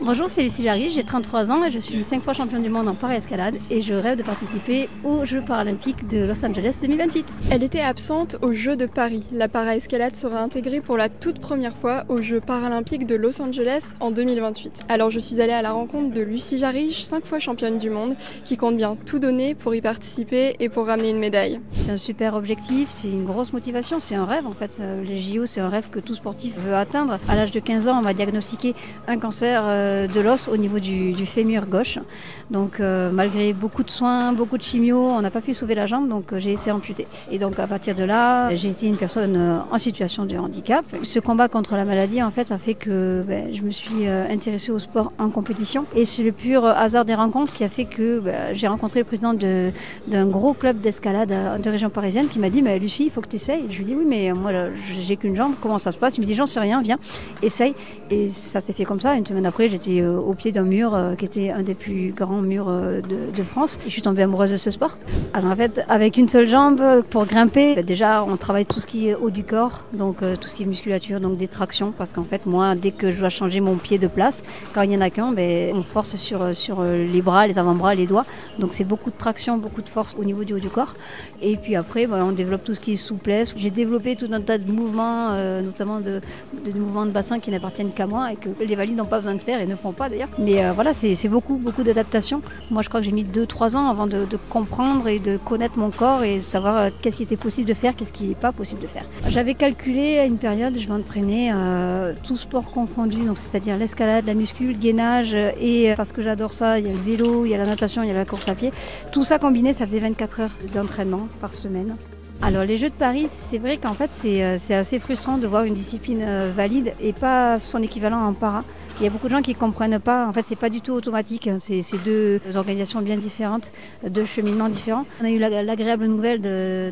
Bonjour, c'est Lucie Jarry, j'ai 33 ans et je suis 5 fois championne du monde en para-escalade et je rêve de participer aux Jeux paralympiques de Los Angeles 2028. Elle était absente aux Jeux de Paris. La para-escalade sera intégrée pour la toute première fois aux Jeux paralympiques de Los Angeles en 2028. Alors je suis allée à la rencontre de Lucie Jarry, 5 fois championne du monde, qui compte bien tout donner pour y participer et pour ramener une médaille. C'est un super objectif, c'est une grosse motivation, c'est un rêve en fait. Les JO, c'est un rêve que tout sportif veut atteindre. À l'âge de 15 ans, on m'a diagnostiqué un cancer de l'os au niveau du fémur gauche. Donc malgré beaucoup de soins, beaucoup de chimio, on n'a pas pu sauver la jambe, donc j'ai été amputée. Et donc à partir de là, j'ai été une personne en situation de handicap. Ce combat contre la maladie en fait a fait que je me suis intéressée au sport en compétition. Et c'est le pur hasard des rencontres qui a fait que j'ai rencontré le président d'un gros club d'escalade de région parisienne qui m'a dit Lucie, il faut que tu essayes. Je lui ai dit oui, mais moi là, j'ai qu'une jambe, comment ça se passe? Il me dit j'en sais rien, viens, essaye. Et ça s'est fait comme ça. Une semaine après, j'étais au pied d'un mur qui était un des plus grands murs de France. Et je suis tombée amoureuse de ce sport. Alors en fait, avec une seule jambe, pour grimper, déjà on travaille tout ce qui est haut du corps, donc tout ce qui est musculature, donc des tractions, parce qu'en fait moi, dès que je dois changer mon pied de place, quand il n'y en a qu'un, on force sur les bras, les avant-bras, les doigts. Donc c'est beaucoup de traction, beaucoup de force au niveau du haut du corps. Et puis après, on développe tout ce qui est souplesse. J'ai développé tout un tas de mouvements, notamment de mouvements de bassin qui n'appartiennent qu'à moi et que les valides n'ont pas besoin de faire et ne font pas d'ailleurs. Mais voilà, c'est beaucoup d'adaptation. Moi, je crois que j'ai mis 2-3 ans avant de comprendre et de connaître mon corps et savoir qu'est-ce qui était possible de faire, qu'est-ce qui n'est pas possible de faire. J'avais calculé à une période, je m'entraînais tout sport confondu, donc c'est-à-dire l'escalade, la muscu, le gainage et parce que j'adore ça, il y a le vélo, il y a la natation, il y a la course à pied. Tout ça combiné, ça faisait 24 heures d'entraînement par semaine. Alors les Jeux de Paris, c'est vrai qu'en fait c'est assez frustrant de voir une discipline valide et pas son équivalent en para. Il y a beaucoup de gens qui ne comprennent pas, en fait c'est pas du tout automatique, c'est deux organisations bien différentes, deux cheminements différents. On a eu l'agréable nouvelle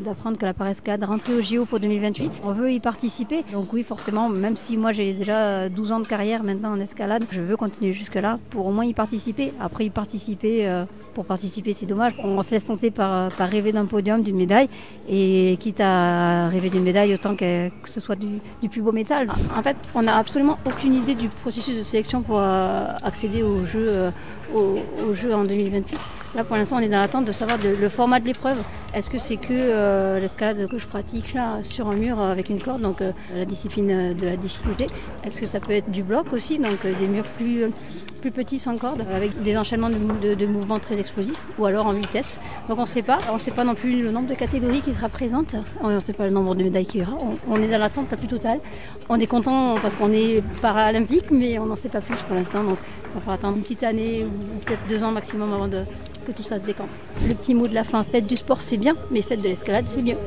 d'apprendre que la para-escalade rentrait au JO pour 2028. On veut y participer, donc oui forcément, même si moi j'ai déjà 12 ans de carrière maintenant en escalade, je veux continuer jusque là pour au moins y participer. Après y participer, pour participer c'est dommage, on se laisse tenter par rêver d'un podium, d'une médaille et quitte à rêver d'une médaille, autant que ce soit du plus beau métal. En fait, on n'a absolument aucune idée du processus de sélection pour accéder aux Jeux en 2028. Là, pour l'instant, on est dans l'attente de savoir le format de l'épreuve. Est-ce que c'est que l'escalade que je pratique là sur un mur avec une corde, donc la discipline de la difficulté? Est-ce que ça peut être du bloc aussi, donc des murs plus petits sans corde, avec des enchaînements de mouvements très explosifs, ou alors en vitesse? Donc on ne sait pas. On ne sait pas non plus le nombre de catégories qui sera présente. On ne sait pas le nombre de médailles qu'il y aura. On est dans l'attente la plus totale. On est content parce qu'on est paralympique, mais on n'en sait pas plus pour l'instant. Donc il va falloir attendre une petite année ou peut-être 2 ans maximum avant que tout ça se décante. Le petit mot de la fin, faites du sport c'est bien, mais faites de l'escalade c'est mieux.